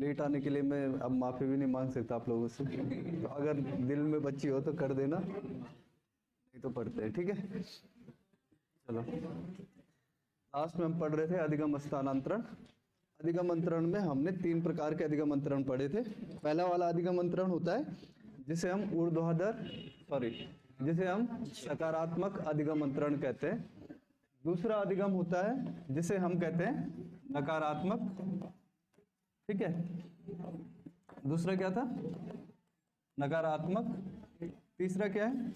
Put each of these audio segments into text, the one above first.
Late आने के लिए मैं अब माफ़ी भी नहीं मांग सकता आप लोगों से, तो अगर दिल में बच्ची हो तो कर देना, नहीं तो पढ़ते हैं, ठीक है। चलो, लास्ट में हम पढ़ रहे थे अधिगम स्थानांतरण। अधिगम अंतरण में हमने 3 प्रकार के अधिगम अंतरण पढ़े थे। पहला वाला अधिगम अंतरण होता है जिसे हम सकारात्मक अधिगम अंतरण कहते हैं। दूसरा अधिगम होता है जिसे हम कहते हैं नकारात्मक, ठीक है। दूसरा क्या था? नकारात्मक। तीसरा क्या है?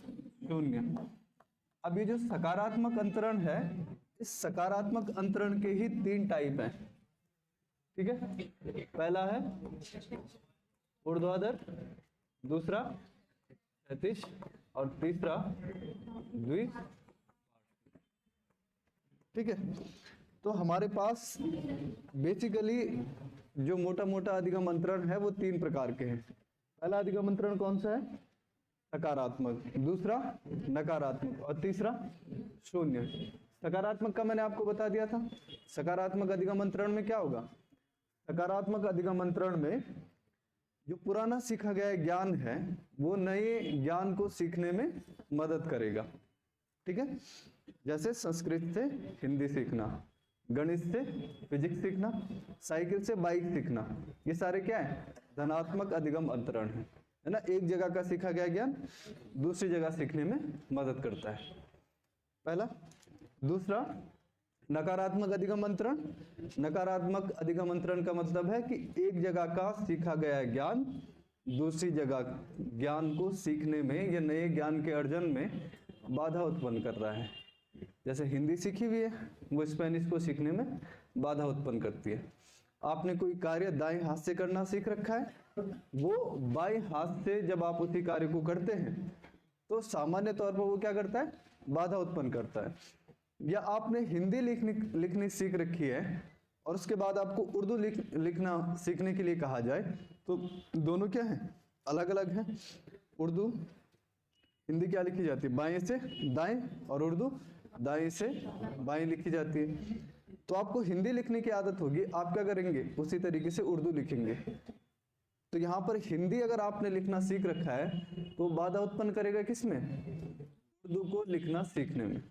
शून्य। अब ये जो सकारात्मक अंतरण है, इस सकारात्मक अंतरण के ही 3 टाइप हैं, ठीक है। पहला है ऊर्ध्वाधर, दूसरा क्षैतिज और तीसरा द्विपार्श्विक, ठीक है। तो हमारे पास बेसिकली जो मोटा मोटा अधिगम अंतरण है वो 3 प्रकार के हैं। पहला अधिगम अंतरण कौन सा है? सकारात्मक, दूसरा नकारात्मक और तीसरा शून्य। सकारात्मक का मैंने आपको बता दिया था। सकारात्मक अधिगम अंतरण में क्या होगा? सकारात्मक अधिगम अंतरण में जो पुराना सीखा गया ज्ञान है वो नए ज्ञान को सीखने में मदद करेगा, ठीक है। जैसे संस्कृत से हिंदी सीखना, गणित से फिजिक्स सीखना, साइकिल से बाइक सीखना, ये सारे क्या है? धनात्मक अधिगम अंतरण है ना। एक जगह का सीखा गया ज्ञान दूसरी जगह सीखने में मदद करता है, पहला। दूसरा नकारात्मक अधिगम अंतरण। नकारात्मक अधिगम अंतरण का मतलब है कि एक जगह का सीखा गया ज्ञान दूसरी जगह ज्ञान को सीखने में या नए ज्ञान के अर्जन में बाधा उत्पन्न कर रहा है। जैसे हिंदी सीखी हुई है, वो स्पेनिश को सीखने में बाधा उत्पन्न करती है। आपने कोई कार्य दाएं हाथ से करना सीख रखा है, वो बाएं हाथ से जब आप उसी कार्य को करते हैं तो सामान्य तौर पर वो क्या करता है? बाधा उत्पन्न करता है। या आपने हिंदी लिखनी सीख रखी है और उसके बाद आपको उर्दू लिखना सीखने के लिए कहा जाए तो दोनों क्या है? अलग अलग हैं। उर्दू हिंदी क्या लिखी जाती है? बाएं से दाएं, और उर्दू दाएं से बाएं लिखी जाती है। तो आपको हिंदी लिखने की आदत होगी, आप क्या करेंगे? उसी तरीके से उर्दू लिखेंगे। तो यहाँ पर हिंदी अगर आपने लिखना सीख रखा है तो बाधा उत्पन्न करेगा किसमें? उर्दू को लिखना सीखने में,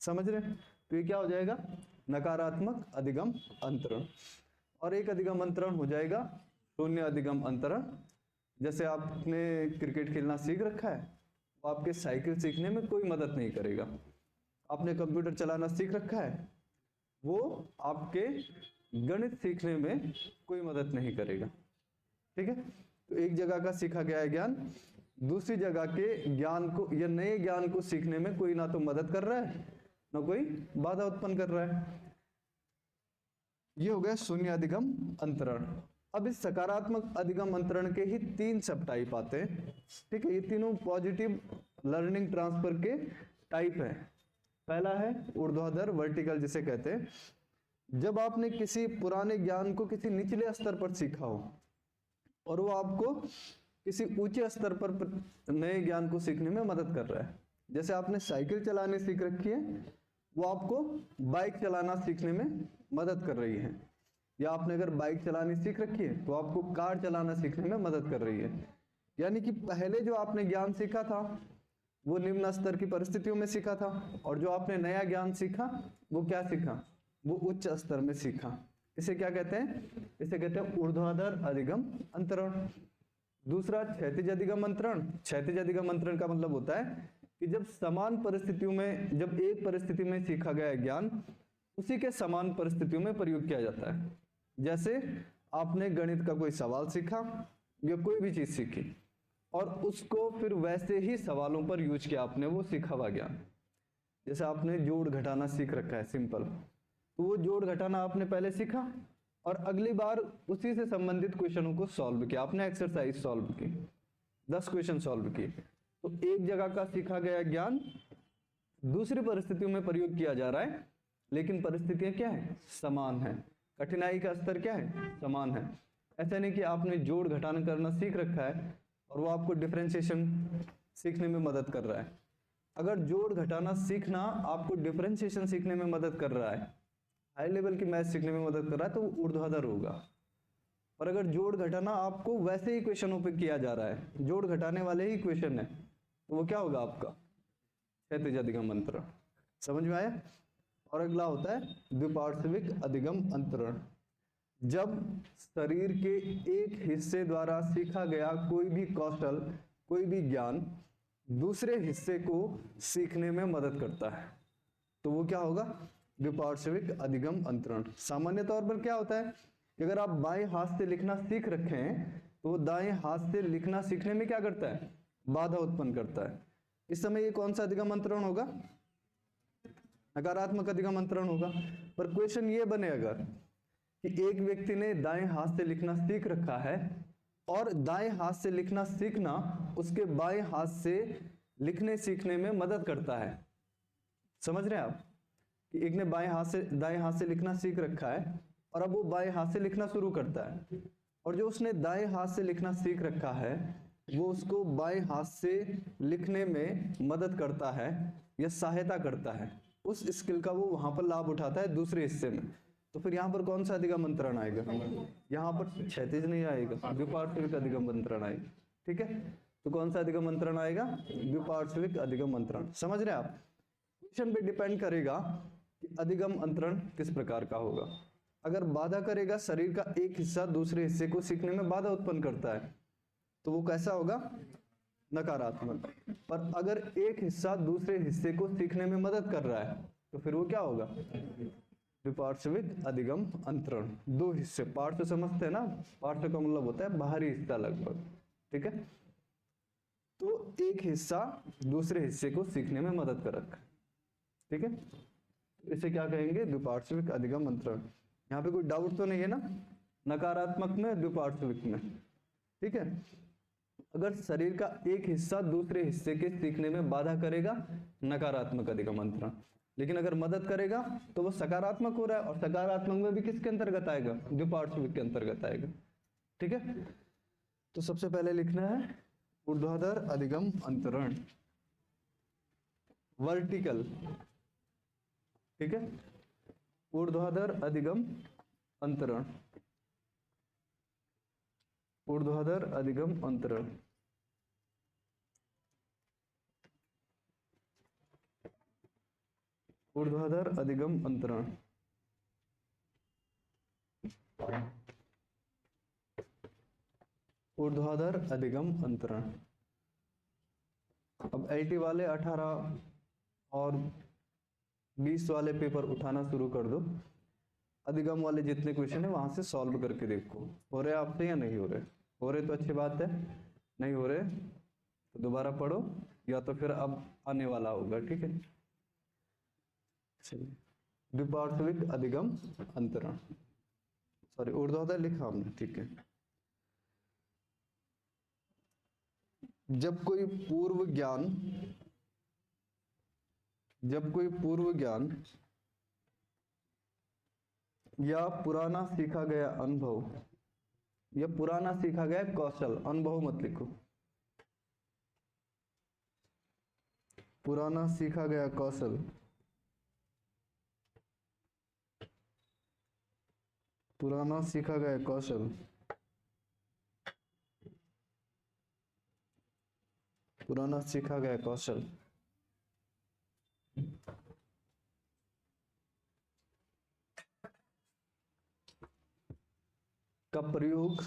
समझ रहे हैं? तो ये क्या हो जाएगा? नकारात्मक अधिगम अंतरण। और एक अधिगम अंतरण हो जाएगा शून्य अधिगम अंतरण। जैसे आपने क्रिकेट खेलना सीख रखा है, वो आपके साइकिल सीखने में कोई मदद नहीं करेगा। आपने कंप्यूटर चलाना सीख रखा है, वो आपके गणित सीखने में कोई मदद नहीं करेगा, ठीक है। तो एक जगह का सीखा गया ज्ञान दूसरी जगह के ज्ञान को या नए ज्ञान को सीखने में कोई ना तो मदद कर रहा है ना कोई बाधा उत्पन्न कर रहा है। ये हो गया शून्य अधिगम अंतरण। अब इस सकारात्मक अधिगम अंतरण के ही 3 सब टाइप आते हैं, ठीक है। ये तीनों पॉजिटिव लर्निंग ट्रांसफर के टाइप हैं। पहला है ऊर्ध्वाधर, वर्टिकल जिसे कहते हैं। जब आपने किसी पुराने ज्ञान को किसी निचले स्तर पर सीखा हो और वो आपको किसी ऊंचे स्तर पर नए ज्ञान को सीखने में मदद कर रहा है। जैसे आपने साइकिल चलाने सीख रखी है, वो आपको बाइक चलाना सीखने में मदद कर रही है। या आपने अगर बाइक चलानी सीख रखी है तो आपको कार चलाना सीखने में मदद कर रही है। यानी कि पहले जो आपने ज्ञान सीखा था वो निम्न स्तर की परिस्थितियों में सीखा था, और जो आपने नया ज्ञान सीखा वो क्या सीखा? वो उच्च स्तर में सीखा। इसे क्या कहते हैं? इसे कहते हैं ऊर्ध्वाधर अधिगम अंतरण। दूसरा क्षैतिज अधिगम अंतरण। क्षैतिज अधिगम अंतरण का मतलब होता है कि जब समान परिस्थितियों में, जब एक परिस्थिति में सीखा गया ज्ञान उसी के समान परिस्थितियों में प्रयोग किया जाता है। जैसे आपने गणित का कोई सवाल सीखा या कोई भी चीज सीखी और उसको फिर वैसे ही सवालों पर यूज किया आपने वो सीखा हुआ ज्ञान। जैसे आपने जोड़ घटाना सीख रखा है सिंपल, तो वो जोड़ घटाना आपने पहले सीखा और अगली बार उसी से संबंधित क्वेश्चनों को सॉल्व किया, आपने एक्सरसाइज सॉल्व की, 10 क्वेश्चन सॉल्व किए। तो एक जगह का सीखा गया ज्ञान दूसरी परिस्थितियों में प्रयोग किया जा रहा है, लेकिन परिस्थितियां क्या है? समान है। कठिनाई का स्तर क्या है? समान है। ऐसा नहीं कि आपने जोड़ घटाना करना सीख रखा है और वो आपको डिफरेंशिएशन सीखने में मदद कर रहा है। अगर जोड़ घटाना सीखना आपको डिफरेंशिएशन सीखने में मदद कर रहा है, हाई लेवल की मैथ सीखने में मदद कर रहा है, तो वो ऊर्ध्वाधर होगा। और अगर जोड़ घटाना आपको वैसे ही क्वेश्चनों पे किया जा रहा है, जोड़ घटाने वाले ही क्वेश्चन है, तो वो क्या होगा आपका क्षैतिज अधिगम अंतरण। समझ में आया। और अगला होता है द्विपार्श्विक अधिगम अंतरण। जब शरीर के एक हिस्से द्वारा सीखा गया कोई भी कौशल, कोई भी ज्ञान दूसरे हिस्से को सीखने में मदद करता है, तो वो क्या होगा द्विपार्श्विक अधिगम अंतरण। सामान्य तौर पर क्या होता है कि अगर आप बाएं हाथ से लिखना सीख रखे हैं तो वो दाएं हाथ से लिखना सीखने में क्या करता है, बाधा उत्पन्न करता है। इस समय ये कौन सा अधिगम अंतरण होगा, नकारात्मक अधिगम अंतरण होगा। पर क्वेश्चन ये बने अगर कि एक व्यक्ति ने दाएं हाथ से लिखना सीख रखा है और दाएं हाथ से लिखना सीखना उसके बाएं हाथ से लिखने सीखने में मदद करता है। समझ रहे हैं आप कि एक ने बाएं हाथ से दाएं हाथ से लिखना सीख रखा है और अब वो बाएं हाथ से लिखना शुरू करता है, और जो उसने दाएं हाथ से लिखना सीख रखा है वो उसको बाएं हाथ से लिखने में मदद करता है या सहायता करता है, उस स्किल का वो वहां पर लाभ उठाता है दूसरे हिस्से में। तो फिर यहाँ पर कौन सा अधिगम अंतरण आएगा, यहाँ पर क्षैतिज नहीं आएगा, द्विपार्श्विक अधिगम अंतरण आएगा। ठीक है, तो कौन सा अधिगम अंतरण आएगा, द्विपार्श्विक अधिगम अंतरण। समझ रहे हैं आप। क्वेश्चन पे डिपेंड करेगा कि अधिगम अंतरण किस प्रकार का होगा। अगर बाधा करेगा, शरीर का एक हिस्सा दूसरे हिस्से को सीखने में बाधा उत्पन्न करता है, तो वो कैसा होगा, नकारात्मक। पर अगर एक हिस्सा दूसरे हिस्से को सीखने में मदद कर रहा है तो फिर वो क्या होगा, द्विपार्श्विक अधिगम अंतरण। दो हिस्से, पार्श्व समझते हैं ना, पार्श्व का मतलब होता है बाहरी हिस्सा लगभग। ठीक है, तो एक हिस्सा दूसरे हिस्से को सीखने में मदद कर रखा है। ठीक है, इसे क्या कहेंगे, द्विपार्श्विक अधिगम अंतरण। यहाँ पे कोई डाउट तो नहीं है ना, नकारात्मक में द्विपार्श्विक में। ठीक है, अगर शरीर का एक हिस्सा दूसरे हिस्से के सीखने में बाधा करेगा, नकारात्मक अधिगम अंतरण। लेकिन अगर मदद करेगा तो वो सकारात्मक हो रहा है, और सकारात्मक में भी किसके अंतर्गत आएगा, द्विपार्श्विक के अंतर्गत आएगा। ठीक है, तो सबसे पहले लिखना है ऊर्ध्वाधर अधिगम अंतरण, वर्टिकल। ठीक है, ऊर्ध्वाधर अधिगम अंतरण, ऊर्ध्वाधर अधिगम अंतरण। ऊर्ध्वाधर अधिगम अंतरण। ऊर्ध्वाधर अधिगम अंतरण। अब एलटी वाले 18 और 20 वाले पेपर उठाना शुरू कर दो। अधिगम वाले जितने क्वेश्चन है वहां से सॉल्व करके देखो, हो रहे आपसे या नहीं हो रहे। हो रहे तो अच्छी बात है, नहीं हो रहे तो दोबारा पढ़ो, या तो फिर अब आने वाला होगा। ठीक है, चलिए द्विपार्श्विक अधिगम अंतरण, सॉरी ऊर्ध्वाधर लिखा हमने। ठीक है, जब कोई पूर्व ज्ञान या पुराना सीखा गया अनुभव या पुराना सीखा गया कौशल, अनुभव मत लिखो, पुराना सीखा गया कौशल, पुराना सीखा गया कौशल, पुराना सीखा गया कौशल का प्रयोग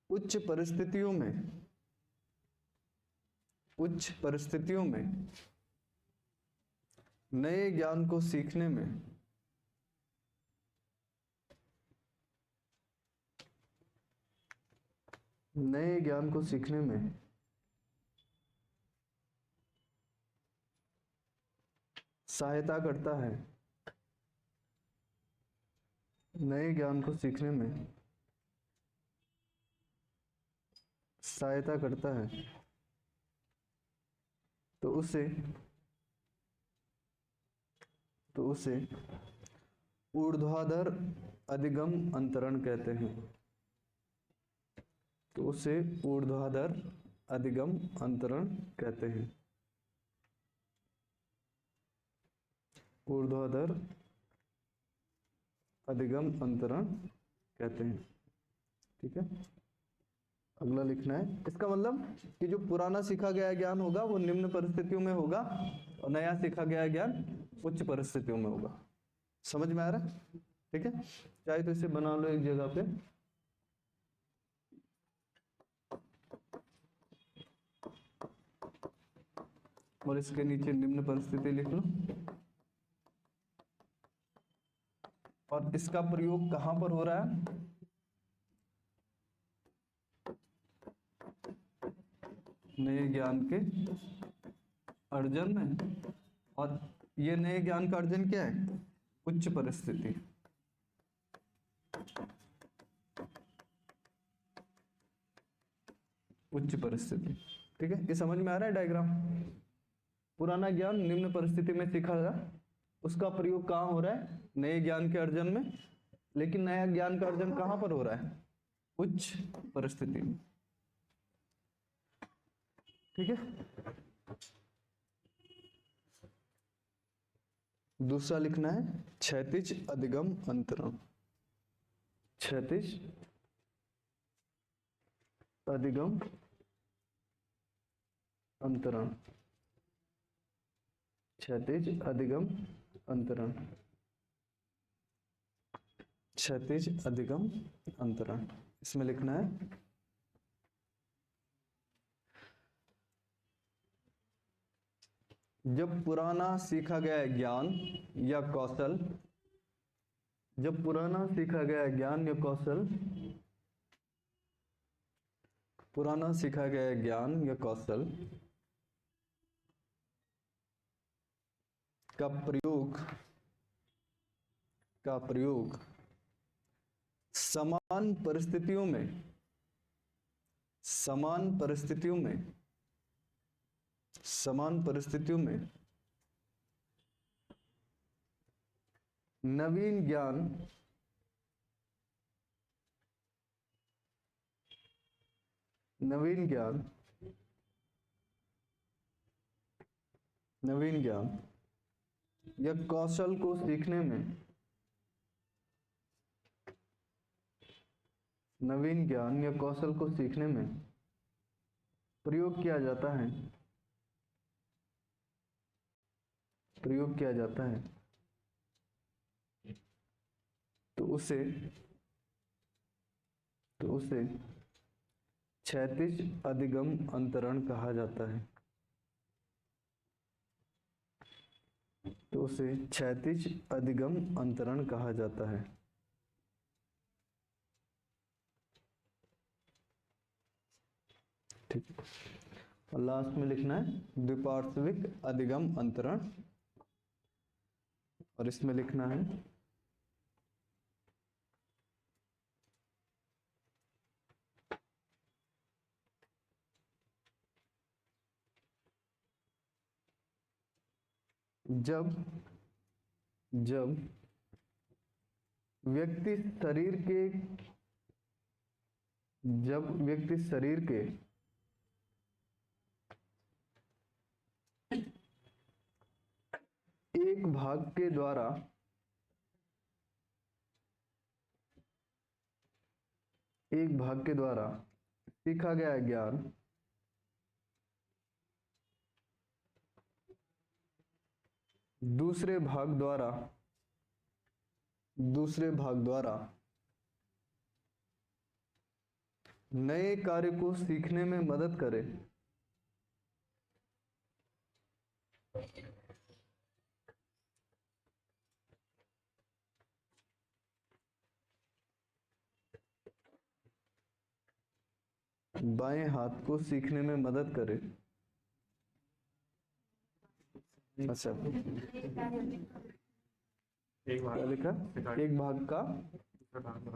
उच्च परिस्थितियों में नए ज्ञान को सीखने में सहायता करता है, नए ज्ञान को सीखने में सहायता करता है, तो उसे ऊर्ध्वाधर अधिगम अंतरण कहते हैं। तो उसे ऊर्ध्वाधर अधिगम अंतरण कहते हैं। ऊर्ध्वाधर अधिगम अंतरण कहते हैं। ठीक है, अगला लिखना है। इसका मतलब कि जो पुराना सीखा गया ज्ञान होगा वो निम्न परिस्थितियों में होगा और नया सीखा गया ज्ञान उच्च परिस्थितियों में होगा। समझ में आ रहा है? ठीक है, चाहे तो इसे बना लो एक जगह पे। और इसके नीचे निम्न परिस्थिति लिख लो। और इसका प्रयोग कहां पर हो रहा है? नए ज्ञान के अर्जन में। और ये नए ज्ञान का अर्जन क्या है? उच्च परिस्थिति। उच्च परिस्थिति। ठीक है, ये समझ में आ रहा है डायग्राम? पुराना ज्ञान निम्न परिस्थिति में सीखा गया, उसका प्रयोग कहाँ हो रहा है? नए ज्ञान के अर्जन में। लेकिन नया ज्ञान का अर्जन कहाँ पर हो रहा है? उच्च परिस्थिति में। ठीक है, दूसरा लिखना है क्षैतिज अधिगम अंतरण। क्षैतिज अधिगम अंतरण। क्षैतिज अधिगम अंतरण। क्षैतिज अधिगम अंतरण, इसमें लिखना है जब पुराना सीखा गया ज्ञान या कौशल, जब पुराना सीखा गया ज्ञान या कौशल, पुराना सीखा गया ज्ञान या कौशल का प्रयोग समान परिस्थितियों में, समान परिस्थितियों में, समान परिस्थितियों में नवीन ज्ञान, नवीन ज्ञान, नवीन ज्ञान या कौशल को सीखने में, नवीन ज्ञान या कौशल को सीखने में प्रयोग किया जाता है, प्रयोग किया जाता है, तो उसे क्षैतिज अधिगम अंतरण कहा जाता है। तो उसे क्षैतिज अधिगम अंतरण कहा जाता है। ठीक है, और लास्ट में लिखना है द्विपार्श्विक अधिगम अंतरण। और इसमें लिखना है जब व्यक्ति शरीर के एक भाग के द्वारा सीखा गया ज्ञान दूसरे भाग द्वारा नए कार्य को सीखने में मदद करे, बाएं हाथ को सीखने में मदद करे। अच्छा, क्या लिखा? एक भाग का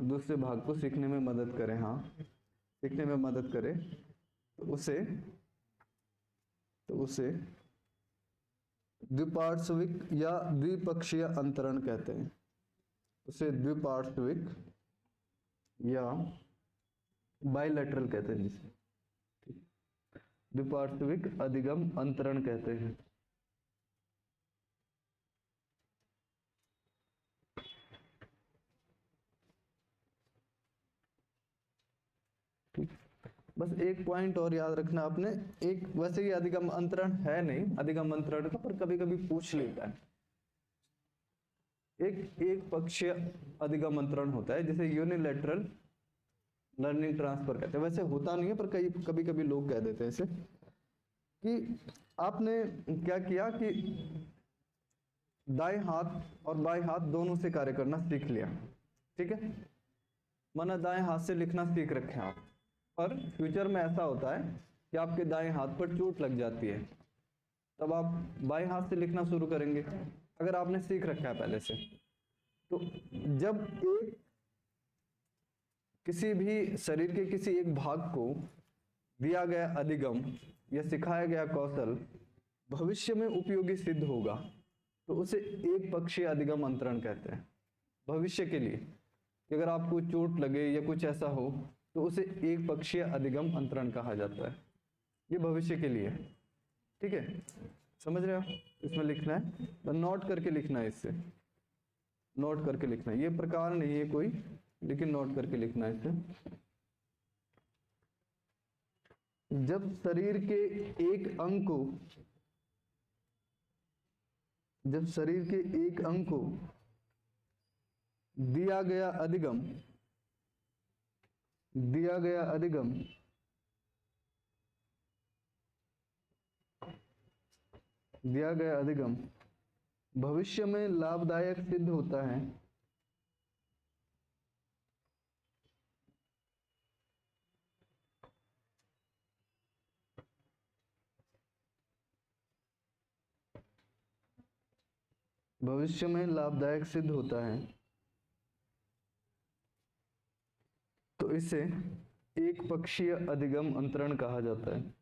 दूसरे भाग को सीखने में मदद करे। हाँ, सीखने में मदद करे तो उसे द्विपार्श्विक या द्विपक्षीय अंतरण कहते हैं। उसे द्विपार्श्विक या बाइलेटरल कहते हैं, जिसे द्विपार्श्विक अधिगम अंतरण कहते हैं। बस एक पॉइंट और याद रखना आपने, एक वैसे ये अधिगम अंतरण है नहीं अधिगम अंतरण का, पर कभी कभी पूछ लेता है। एक पक्षीय अधिगम अंतरण होता है, जैसे यूनिलैटरल लर्निंग ट्रांसफर कहते हैं। वैसे होता नहीं है, पर कभी कभी लोग कह देते हैं इसे, कि आपने क्या किया कि दाएं हाथ और बाएं हाथ दोनों से कार्य करना सीख लिया, ठीक है, माना दाएं हाथ से लिखना सीख रखे हैं आप, पर फ्यूचर में ऐसा होता है कि आपके दाएं हाथ पर चोट लग जाती है, तब आप बाएं हाथ से लिखना शुरू करेंगे, अगर आपने सीख रखा है पहले से। तो जब एक किसी भी शरीर के किसी एक भाग को दिया गया अधिगम या सिखाया गया कौशल भविष्य में उपयोगी सिद्ध होगा, तो उसे एक पक्षीय अधिगम अंतरण कहते हैं। भविष्य के लिए कि अगर आपको चोट लगे या कुछ ऐसा हो, तो उसे एक पक्षीय अधिगम अंतरण कहा जाता है। ये भविष्य के लिए, ठीक है, समझ रहे हो? इसमें लिखना है, तो नोट करके लिखना है, इससे नोट करके लिखना है। ये प्रकार नहीं है कोई, लेकिन नोट करके लिखना है इसे। जब शरीर के एक अंग को दिया गया अधिगम भविष्य में लाभदायक सिद्ध होता है, तो इसे एक पक्षीय अधिगम अंतरण कहा जाता है।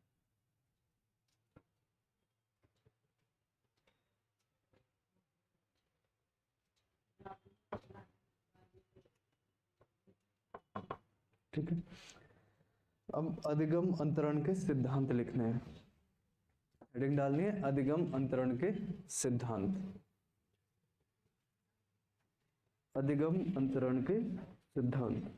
ठीक है, अब अधिगम अंतरण के सिद्धांत लिखने हैं, हेडिंग डालनी है अधिगम अंतरण के सिद्धांत। अधिगम अंतरण के सिद्धांत,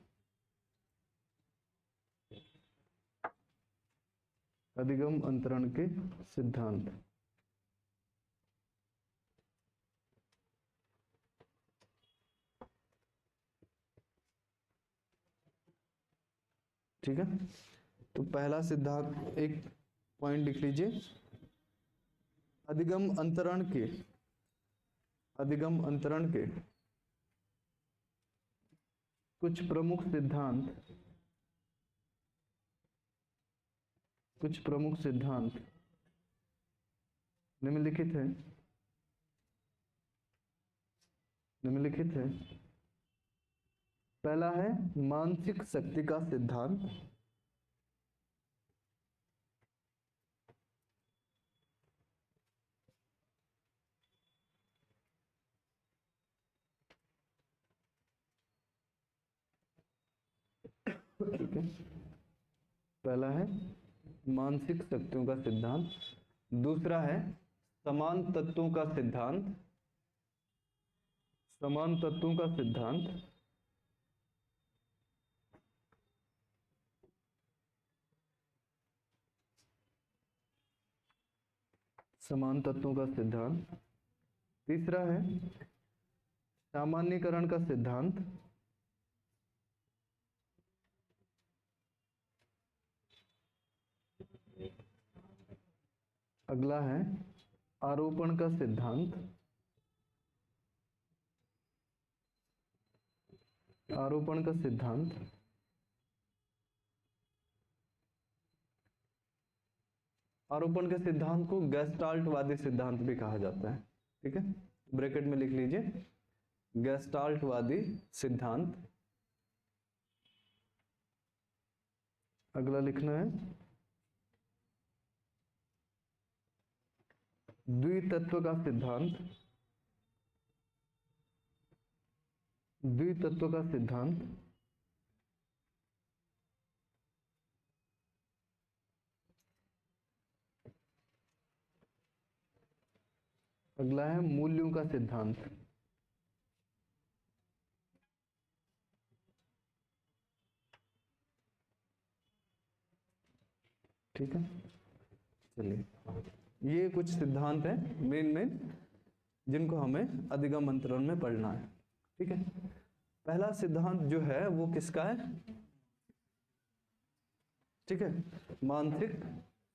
अधिगम अंतरण के सिद्धांत। ठीक है, तो पहला सिद्धांत एक पॉइंट लिख लीजिए, अधिगम अंतरण के कुछ प्रमुख सिद्धांत निम्नलिखित है। पहला है मानसिक शक्ति का सिद्धांत, ठीक है, पहला है मानसिक शक्तियों का सिद्धांत। दूसरा है समान तत्वों का सिद्धांत, समान तत्वों का सिद्धांत। तीसरा है सामान्यीकरण का सिद्धांत, अगला है आरोपण का सिद्धांत, आरोपण का सिद्धांत को गेस्टाल्टवादी सिद्धांत भी कहा जाता है। ठीक है, ब्रैकेट में लिख लीजिए गेस्टाल्टवादी सिद्धांत। अगला लिखना है द्वितत्व का सिद्धांत, अगला है मूल्यों का सिद्धांत, ठीक है, चलिए ये कुछ सिद्धांत हैं मेन जिनको हमें अधिगम अंतरण में पढ़ना है। ठीक है, पहला सिद्धांत जो है वो किसका है? ठीक है, मानसिक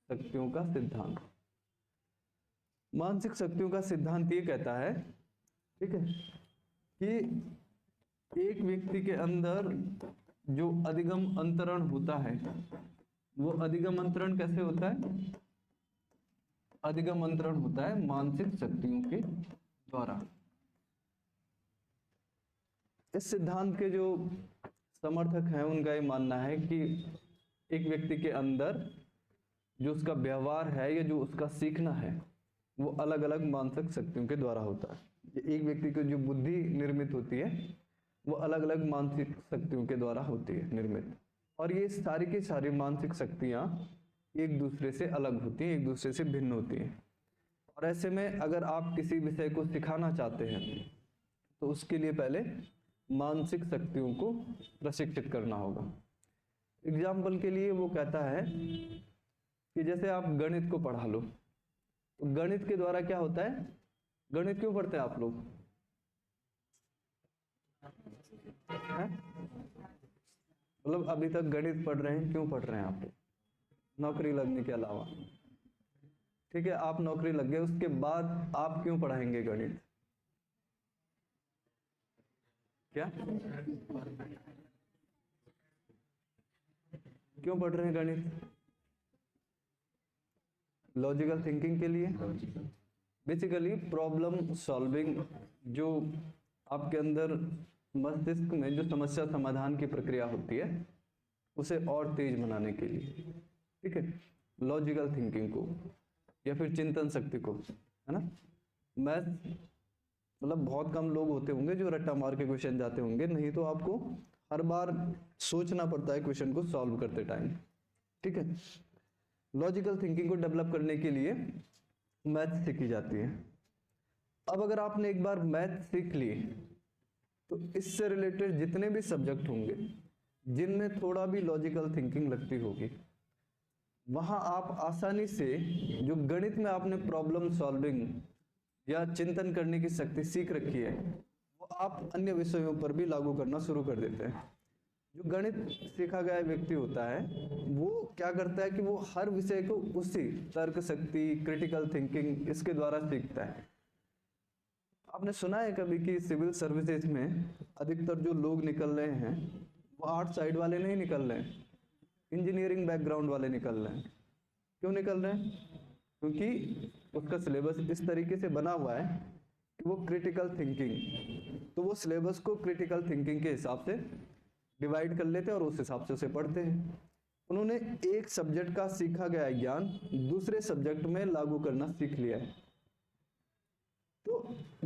शक्तियों का सिद्धांत। मानसिक शक्तियों का सिद्धांत ये कहता है, ठीक है, कि एक व्यक्ति के अंदर जो अधिगम अंतरण होता है, वो अधिगम अंतरण कैसे होता है? अधिगम अंतरण होता है मानसिक शक्तियों के द्वारा। इस सिद्धांत के जो समर्थक हैं उनका ये मानना है कि एक व्यक्ति के अंदर जो उसका व्यवहार है या जो उसका सीखना है वो अलग अलग मानसिक शक्तियों के द्वारा होता है। एक व्यक्ति की जो बुद्धि निर्मित होती है वो अलग अलग मानसिक शक्तियों के द्वारा होती है निर्मित, और ये सारी की सारी मानसिक शक्तियाँ एक दूसरे से अलग होती हैं, एक दूसरे से भिन्न होती हैं। और ऐसे में अगर आप किसी विषय को सिखाना चाहते हैं तो उसके लिए पहले मानसिक शक्तियों को प्रशिक्षित करना होगा। एग्जाम्पल के लिए वो कहता है कि जैसे आप गणित को पढ़ा लो, तो गणित के द्वारा क्या होता है? गणित क्यों पढ़ते हैं आप लोग? मतलब अभी तक गणित पढ़ रहे हैं, क्यों पढ़ रहे हैं आप? नौकरी लगने के अलावा। ठीक है, आप नौकरी लग गए, उसके बाद आप क्यों पढ़ाएंगे गणित? क्या क्यों पढ़ रहे हैं गणित? लॉजिकल थिंकिंग के लिए, बेसिकली प्रॉब्लम सॉल्विंग, जो आपके अंदर मस्तिष्क में जो समस्या समाधान की प्रक्रिया होती है उसे और तेज बनाने के लिए। ठीक है, लॉजिकल थिंकिंग को या फिर चिंतन शक्ति को, है ना। मैथ मतलब बहुत कम लोग होते होंगे जो रट्टा मार के क्वेश्चन जाते होंगे, नहीं तो आपको हर बार सोचना पड़ता है क्वेश्चन को सॉल्व करते टाइम। ठीक है, लॉजिकल थिंकिंग को डेवलप करने के लिए मैथ सीखी जाती है। अब अगर आपने एक बार मैथ सीख ली तो इससे रिलेटेड जितने भी सब्जेक्ट होंगे जिनमें थोड़ा भी लॉजिकल थिंकिंग लगती होगी, वहां आप आसानी से जो गणित में आपने प्रॉब्लम सॉल्विंग या चिंतन करने की शक्ति सीख रखी है वो आप अन्य विषयों पर भी लागू करना शुरू कर देते हैं। जो गणित सीखा गया व्यक्ति होता है वो क्या करता है कि वो हर विषय को उसी तर्क शक्ति, क्रिटिकल थिंकिंग, इसके द्वारा सीखता है। आपने सुना है कभी कि सिविल सर्विसेज में अधिकतर जो लोग निकल रहे हैं वो आर्ट साइड वाले नहीं निकल रहे हैं, इंजीनियरिंग बैकग्राउंड वाले निकल रहे हैं। क्यों निकल रहे हैं? क्योंकि उसका सिलेबस इस तरीके से बना हुआ है कि वो क्रिटिकल थिंकिंग, तो वो सिलेबस को क्रिटिकल थिंकिंग के हिसाब से डिवाइड कर लेते हैं और उस हिसाब से उसे पढ़ते हैं। उन्होंने एक सब्जेक्ट का सीखा गया ज्ञान दूसरे सब्जेक्ट में लागू करना सीख लिया है। तो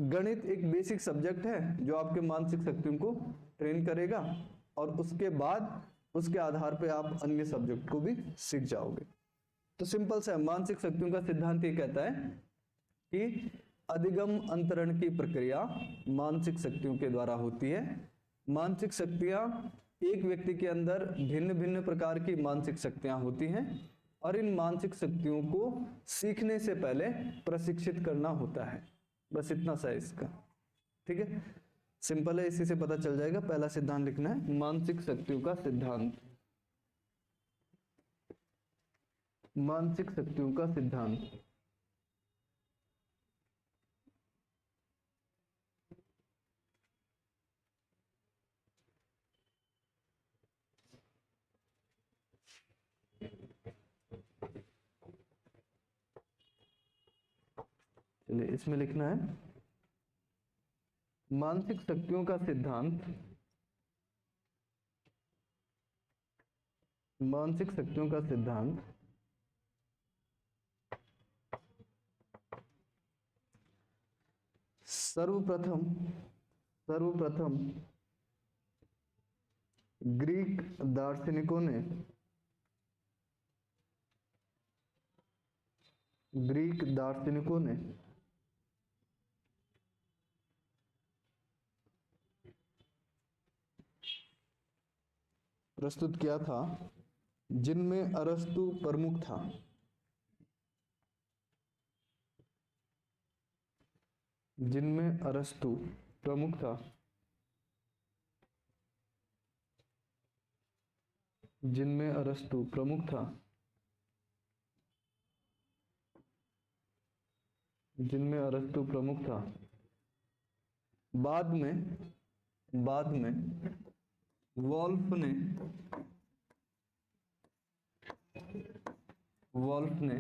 गणित एक बेसिक सब्जेक्ट है जो आपके मानसिक शक्तियों को ट्रेन करेगा और उसके बाद उसके आधार पे आप अन्य सब्जेक्ट को भी सीख जाओगे। तो सिंपल सा मानसिक शक्तियों का सिद्धांत ये कहता है कि अधिगम अंतरण की प्रक्रिया मानसिक शक्तियों के द्वारा होती है। मानसिक शक्तियां, एक व्यक्ति के अंदर भिन्न भिन्न प्रकार की मानसिक शक्तियां होती हैं और इन मानसिक शक्तियों को सीखने से पहले प्रशिक्षित करना होता है। बस इतना सा है इसका। ठीक है, सिंपल है, इसी से पता चल जाएगा। पहला सिद्धांत लिखना है मानसिक शक्तियों का सिद्धांत। मानसिक शक्तियों का सिद्धांत। चलिए इसमें लिखना है मानसिक शक्तियों का सिद्धांत। मानसिक शक्तियों का सिद्धांत सर्वप्रथम ग्रीक दार्शनिकों ने प्रस्तुत किया था जिनमें अरस्तु प्रमुख था। जिनमें अरस्तु प्रमुख था। जिनमें अरस्तु प्रमुख था। जिनमें अरस्तु प्रमुख था। बाद में वॉल्फ ने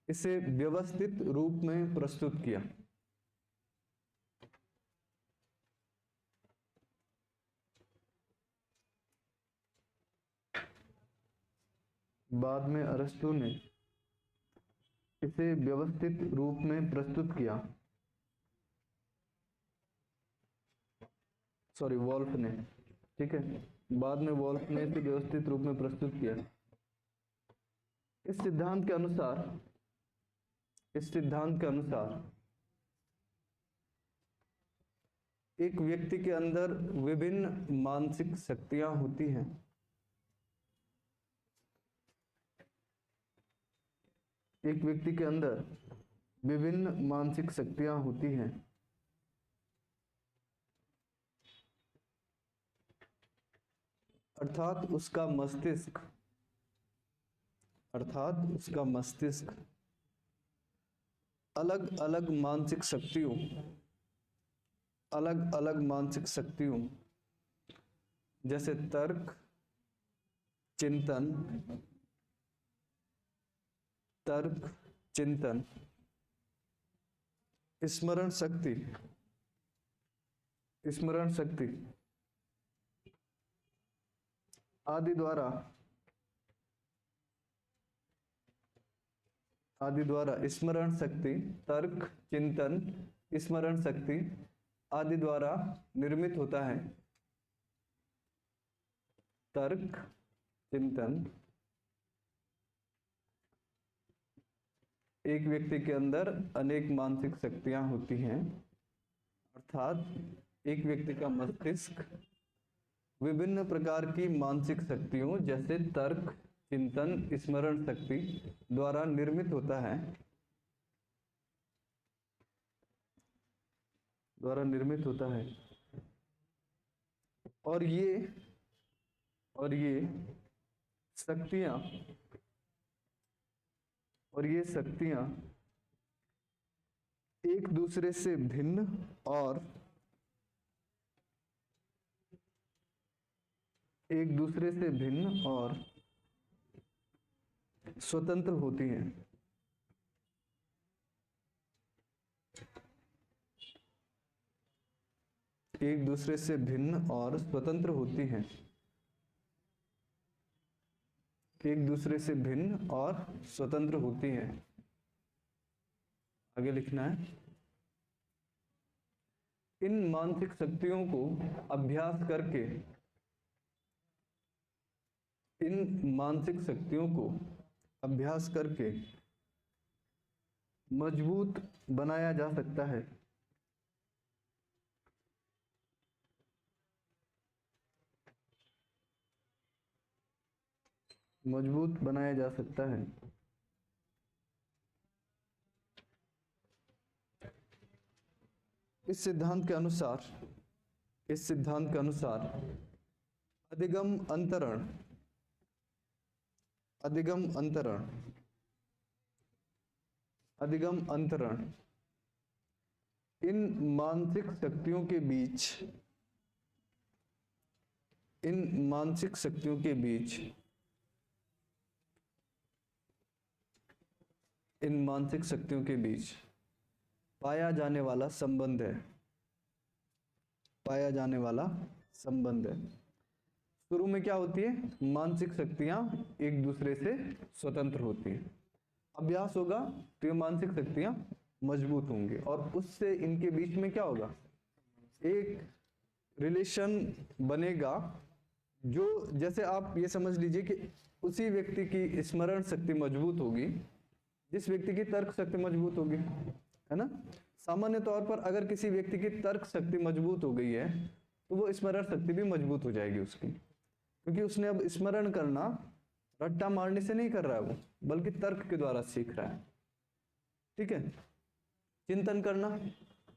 इसे व्यवस्थित रूप में प्रस्तुत किया। बाद में अरस्तु ने इसे व्यवस्थित रूप में प्रस्तुत किया। सॉरी, वॉल्फ ने, ठीक है, बाद में वॉल्फ ने इसे व्यवस्थित रूप में प्रस्तुत किया। इस सिद्धांत के अनुसार एक व्यक्ति के अंदर विभिन्न मानसिक शक्तियां होती हैं। एक व्यक्ति के अंदर विभिन्न मानसिक शक्तियां होती हैं। अर्थात उसका मस्तिष्क अलग अलग मानसिक शक्तियों जैसे तर्क, चिंतन, स्मरण शक्ति आदि द्वारा स्मरण शक्ति, तर्क, चिंतन, स्मरण शक्ति आदि द्वारा निर्मित होता है। तर्क, चिंतन, एक व्यक्ति के अंदर अनेक मानसिक शक्तियां होती हैं, अर्थात एक व्यक्ति का मस्तिष्क विभिन्न प्रकार की मानसिक शक्तियों जैसे तर्क, चिंतन, स्मरण शक्ति द्वारा निर्मित होता है। और ये शक्तियां एक दूसरे से भिन्न और स्वतंत्र होती हैं। एक दूसरे से भिन्न और स्वतंत्र होती हैं। एक दूसरे से भिन्न और स्वतंत्र होती हैं। आगे लिखना है, इन मानसिक शक्तियों को अभ्यास करके मजबूत बनाया जा सकता है। इस सिद्धांत के अनुसार अधिगम अंतरण इन मानसिक शक्तियों के बीच पाया जाने वाला संबंध है। शुरू में क्या होती है? मानसिक शक्तियां एक दूसरे से स्वतंत्र होती हैं। अभ्यास होगा तो ये मानसिक शक्तियां मजबूत होंगी और उससे इनके बीच में क्या होगा? एक रिलेशन बनेगा, जो जैसे आप ये समझ लीजिए कि उसी व्यक्ति की स्मरण शक्ति मजबूत होगी जिस व्यक्ति की तर्क शक्ति मजबूत होगी, है ना। सामान्य तौर पर अगर किसी व्यक्ति की तर्क शक्ति मजबूत हो गई है तो वो स्मरण शक्ति भी मजबूत हो जाएगी उसकी, क्योंकि उसने अब स्मरण करना रट्टा मारने से नहीं कर रहा है वो, बल्कि तर्क के द्वारा सीख रहा है। ठीक है। चिंतन करना,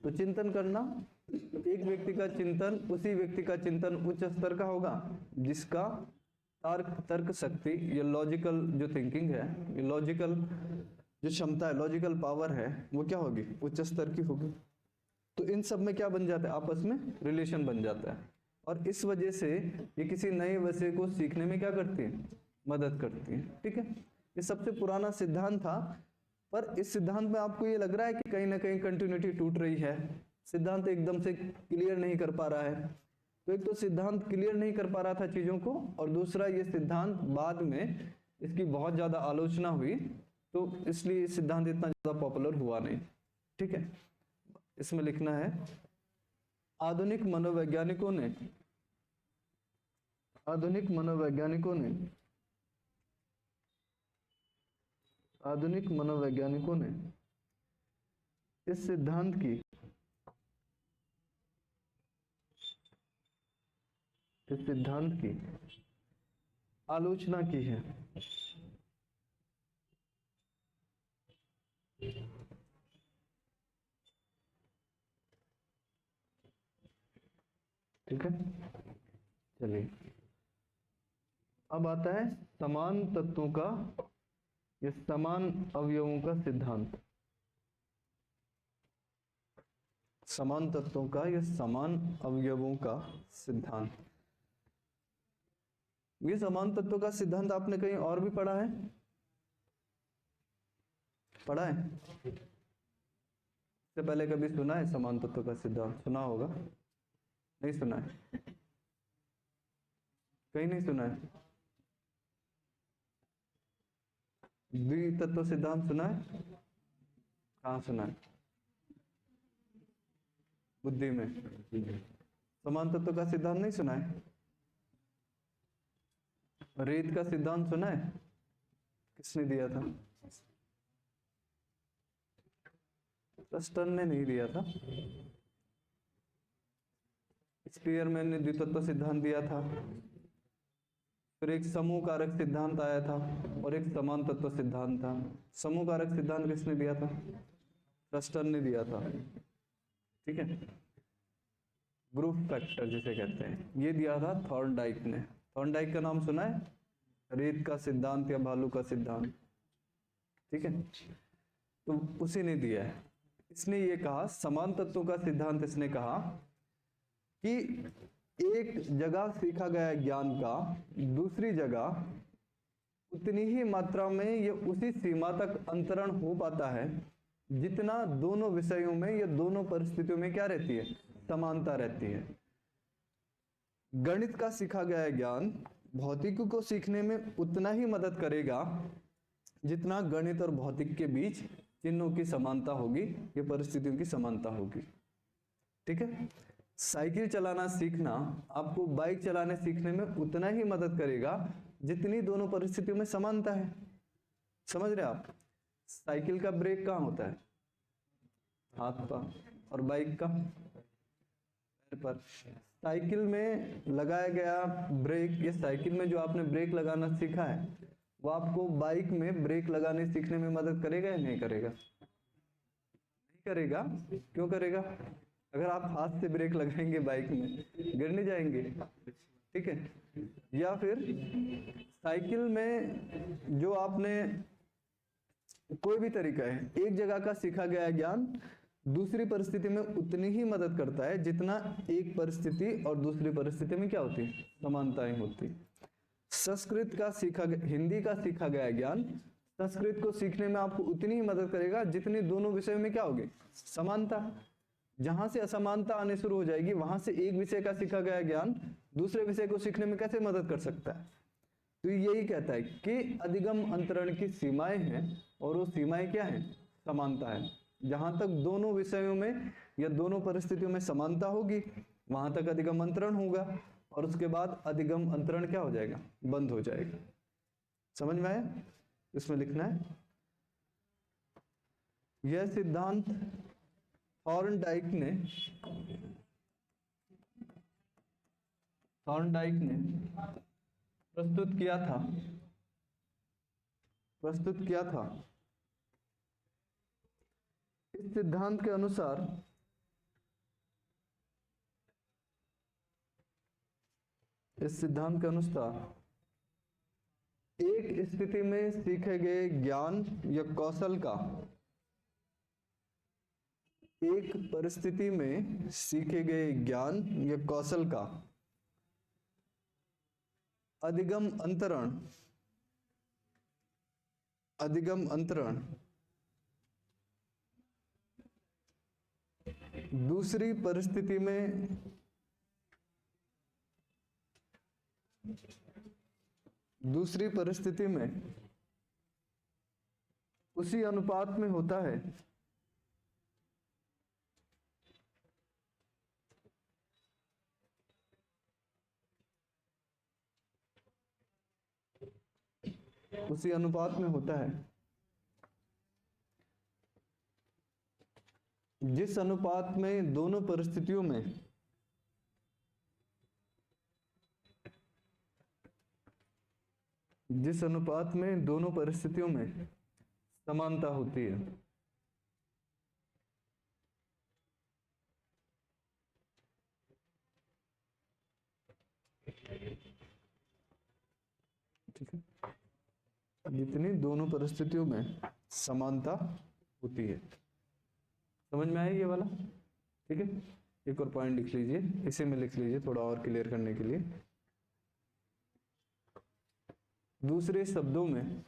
तो चिंतन करना, एक व्यक्ति का चिंतन उसी व्यक्ति का चिंतन उच्च स्तर का होगा जिसका तर्क शक्ति, ये लॉजिकल जो थिंकिंग है, ये लॉजिकल जो क्षमता है, लॉजिकल पावर है, वो क्या होगी, उच्च स्तर की होगी। तो इन सब में क्या बन जाता है, आपस में रिलेशन बन जाता है, और इस वजह से ये किसी नए विषय को सीखने में क्या करती है, मदद करती है। ठीक है। ये सबसे पुराना सिद्धांत था, पर इस सिद्धांत में आपको ये लग रहा है कि कहीं ना कहीं कंटिन्यूटी टूट रही है, सिद्धांत एकदम से क्लियर नहीं कर पा रहा है। तो एक तो सिद्धांत क्लियर नहीं कर पा रहा था चीजों को, और दूसरा ये सिद्धांत बाद में इसकी बहुत ज्यादा आलोचना हुई, तो इसलिए ये सिद्धांत इतना ज्यादा पॉपुलर हुआ नहीं। ठीक है। इसमें लिखना है, आधुनिक मनोवैज्ञानिकों ने आधुनिक मनोवैज्ञानिकों ने इस सिद्धांत की आलोचना की है। ठीक है। चलिए, अब आता है समान तत्वों का या समान अवयवों का सिद्धांत। समान तत्वों का या समान अवयवों का सिद्धांत। ये समान तत्वों का सिद्धांत आपने कहीं और भी पढ़ा है? पढ़ा है? इससे पहले कभी सुना है समान तत्वों का सिद्धांत? सुना होगा, नहीं सुना है? कहीं नहीं सुना है? द्वितत्व सिद्धांत सुना है? कहाँ सुना है? बुद्धि में। समान तत्व का सिद्धांत नहीं सुना है? रेत का सिद्धांत सुना है? किसने दिया था? रस्टन ने नहीं दिया था, स्पीयरमैन ने द्वितत्व सिद्धांत दिया था। फिर एक समूह कारक सिद्धांत आया था और एक समान तत्व सिद्धांत था। समूह कारक सिद्धांत किसने दिया था? रस्टन ने दिया था। ठीक है। ग्रुप फैक्टर जिसे कहते हैं, ये दिया था थॉर्नडाइक ने। थॉर्नडाइक का नाम सुना है? रेत का सिद्धांत या भालू का सिद्धांत। ठीक है। तो उसी ने दिया है। इसने ये कहा, समान तत्वों का सिद्धांत इसने कहा कि एक जगह सीखा गया ज्ञान का दूसरी जगह उतनी ही मात्रा में या उसी सीमा तक अंतरण हो पाता है जितना दोनों विषयों में या दोनों परिस्थितियों में क्या रहती है, समानता रहती है। गणित का सीखा गया ज्ञान भौतिक को सीखने में उतना ही मदद करेगा जितना गणित और भौतिक के बीच चिन्हों की समानता होगी या परिस्थितियों की समानता होगी। ठीक है। साइकिल चलाना सीखना आपको बाइक चलाने सीखने में उतना ही मदद करेगा जितनी दोनों परिस्थितियों में समानता है। समझ रहे आप? साइकिल का ब्रेक कहाँ होता है? हाथ पर, और बाइक का पैर पर। साइकिल में लगाया गया ब्रेक, ये साइकिल में जो आपने ब्रेक लगाना सीखा है वो आपको बाइक में ब्रेक लगाने सीखने में मदद करेगा या नहीं करेगा? नहीं करेगा। क्यों करेगा? अगर आप हाथ से ब्रेक लगाएंगे बाइक में, गिर नहीं जाएंगे? ठीक है। या फिर साइकिल में जो आपने कोई भी तरीका है, एक जगह का सीखा गया ज्ञान दूसरी परिस्थिति में उतनी ही मदद करता है जितना एक परिस्थिति और दूसरी परिस्थिति में क्या होती है, समानताएं होती। संस्कृत का हिंदी का सीखा गया ज्ञान संस्कृत को सीखने में आपको उतनी ही मदद करेगा जितनी दोनों विषयों में क्या होगी, समानता। जहां से असमानता आने शुरू हो जाएगी वहां से एक विषय का सीखा गया ज्ञान दूसरे विषय को सीखने में कैसे मदद कर सकता है? तो यही कहता है कि अधिगम अंतरण की सीमाएं हैं और वो सीमाएं क्या है, समानता है। जहां तक दोनों विषयों में या दोनों परिस्थितियों में समानता होगी वहां तक अधिगम अंतरण होगा, और उसके बाद अधिगम अंतरण क्या हो जाएगा, बंद हो जाएगा। समझ में आया? इसमें लिखना है, यह सिद्धांत थॉर्नडाइक ने प्रस्तुत किया था प्रस्तुत किया था। इस सिद्धांत के अनुसार एक स्थिति में सीखे गए ज्ञान या कौशल का एक परिस्थिति में सीखे गए ज्ञान या कौशल का अधिगम अंतरण दूसरी परिस्थिति में उसी अनुपात में होता है जिस अनुपात में दोनों परिस्थितियों में समानता होती है। ठीक है, जितनी दोनों परिस्थितियों में समानता होती है। समझ में आया ये वाला? ठीक है, एक और पॉइंट लिख लीजिए, इसी में लिख लीजिए थोड़ा और क्लियर करने के लिए। दूसरे शब्दों में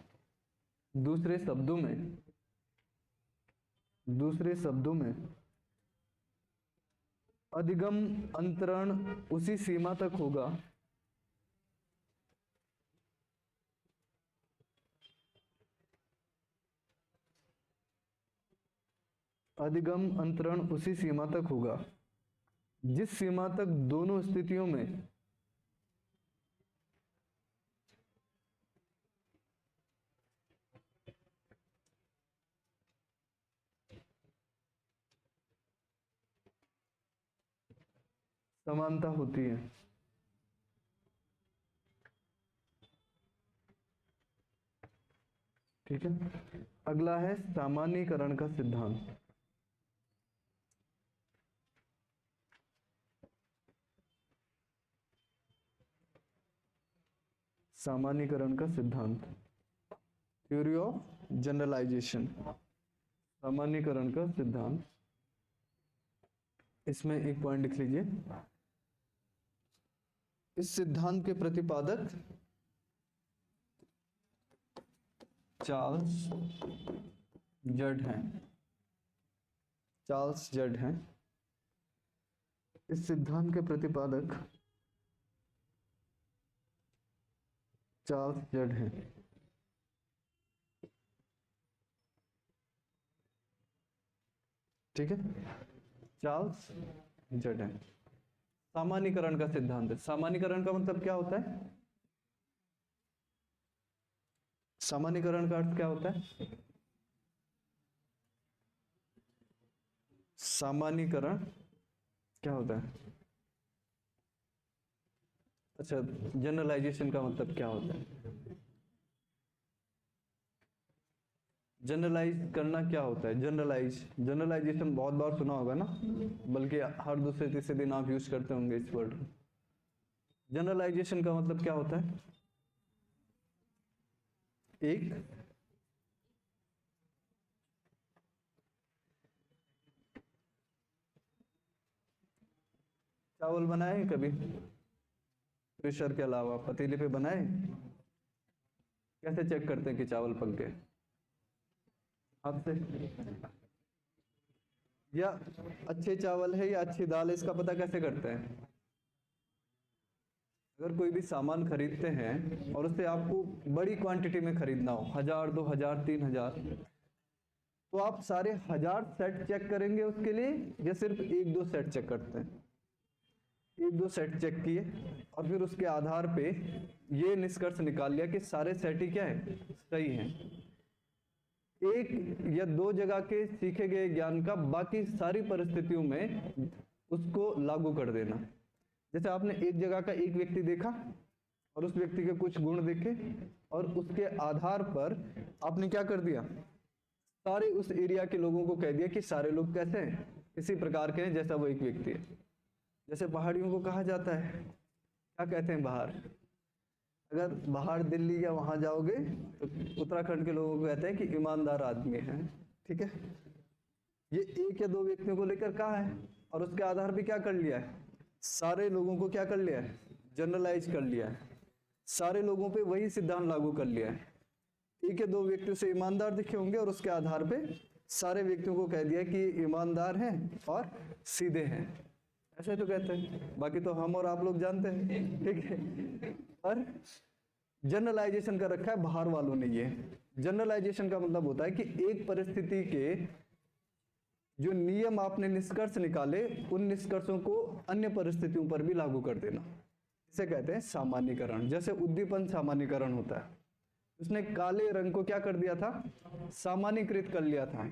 अधिगम अंतरण उसी सीमा तक होगा जिस सीमा तक दोनों स्थितियों में समानता होती है। ठीक है, अगला है सामान्यीकरण का सिद्धांत। सामान्यीकरण का सिद्धांत, थ्योरी ऑफ जनरलाइजेशन। सामान्यीकरण का सिद्धांत, इसमें एक पॉइंट लिख लीजिए। इस सिद्धांत के प्रतिपादक चार्ल्स जड हैं। इस सिद्धांत के प्रतिपादक चार्ल्स जड हैं। ठीक है, चार्ल्स जड हैं। सामान्यीकरण का सिद्धांत है। सामान्यीकरण का मतलब क्या होता है? सामान्यीकरण का अर्थ क्या होता है? सामान्यीकरण क्या होता है? अच्छा, जनरलाइजेशन का मतलब क्या होता है? जनरलाइज करना क्या होता है? जनरलाइजेशन बहुत बार सुना होगा ना, बल्कि हर दूसरे तीसरे दिन आप यूज करते होंगे इस वर्ड। जनरलाइजेशन का मतलब क्या होता है? एक चावल बनाए कभी प्रेशर के अलावा, पतीले पे बनाए? कैसे चेक करते हैं कि चावल पक गए? हाथ से। या अच्छे चावल है या अच्छी दाल है, इसका पता कैसे करते हैं? अगर कोई भी सामान खरीदते हैं और उससे आपको बड़ी क्वांटिटी में खरीदना हो, 1000, 2000, 3000, तो आप सारे 1000 सेट चेक करेंगे उसके लिए, या सिर्फ 1-2 सेट चेक करते हैं? 1-2 सेट चेक किए और फिर उसके आधार पे ये निष्कर्ष निकाल लिया कि सारे सेट ही क्या है, सही हैं। 1 या 2 जगह के सीखे गए ज्ञान का बाकी सारी परिस्थितियों में उसको लागू कर देना। जैसे आपने एक जगह का एक व्यक्ति देखा और उस व्यक्ति के कुछ गुण देखे और उसके आधार पर आपने क्या कर दिया, सारे उस एरिया के लोगों को कह दिया कि सारे लोग कैसे हैं, इसी प्रकार के हैं जैसा वो एक व्यक्ति है। जैसे पहाड़ियों को कहा जाता है, क्या कहते हैं बाहर, अगर बाहर दिल्ली या वहां जाओगे तो उत्तराखंड के लोगों को कहते हैं कि ईमानदार आदमी है। ठीक है, ये एक या दो व्यक्तियों को लेकर कहा है और उसके आधार पे क्या कर लिया है, सारे लोगों को क्या कर लिया है, जनरलाइज कर लिया है, सारे लोगों पे वही सिद्धांत लागू कर लिया है। एक या दो व्यक्तियों से ईमानदार दिखे होंगे और उसके आधार पे सारे व्यक्तियों को कह दिया कि ईमानदार हैं और सीधे हैं, ऐसे तो कहते हैं, बाकी तो हम और आप लोग जानते हैं। ठीक है, और जनरलाइजेशन कर रखा है बाहर वालों ने। ये जनरलाइजेशन का मतलब होता है कि एक परिस्थिति के जो नियम आपने निष्कर्ष निकाले उन निष्कर्षों को अन्य परिस्थितियों पर भी लागू कर देना, इसे कहते हैं सामान्यीकरण। जैसे उद्दीपन सामान्यीकरण होता है, उसने काले रंग को क्या कर दिया था, सामान्यीकृत कर लिया था।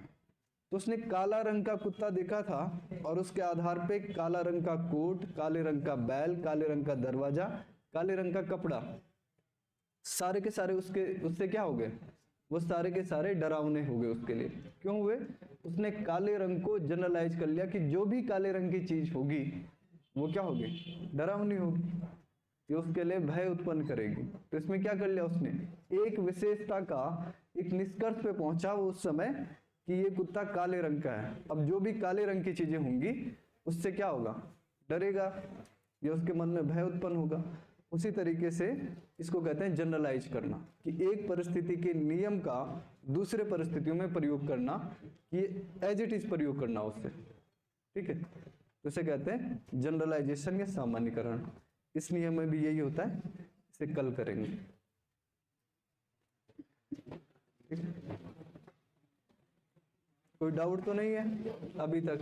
तो उसने काला रंग का कुत्ता देखा था और उसके आधार पे काला रंग का कोट, काले रंग का बैल, काले रंग का दरवाजा, काले रंग का कपड़ा, सारे के सारे उससे क्या हो गए, वो सारे के सारे डरावने हो गए उसके लिए। क्यों हुए, उसने काले रंग को जनरलाइज कर लिया कि जो भी काले रंग की चीज होगी वो क्या होगी, डरावनी होगी, ये उसके लिए भय उत्पन्न करेगी। तो इसमें क्या कर लिया उसने, एक विशेषता का एक निष्कर्ष पे पहुंचा वो उस समय कि ये कुत्ता काले रंग का है। अब जो भी काले रंग की चीजें होंगी उससे क्या होगा, डरेगा, ये उसके मन में भय उत्पन्न होगा। उसी तरीके से इसको कहते हैं जनरलाइज करना, कि एक परिस्थिति के नियम का दूसरे परिस्थितियों में प्रयोग करना, कि एज इट इज प्रयोग करना उससे। ठीक है, तो इसे कहते हैं जनरलाइजेशन या सामान्यीकरण। इस नियम में भी यही होता है, इसे कल करेंगे। ठीक है, कोई डाउट तो नहीं है अभी तक?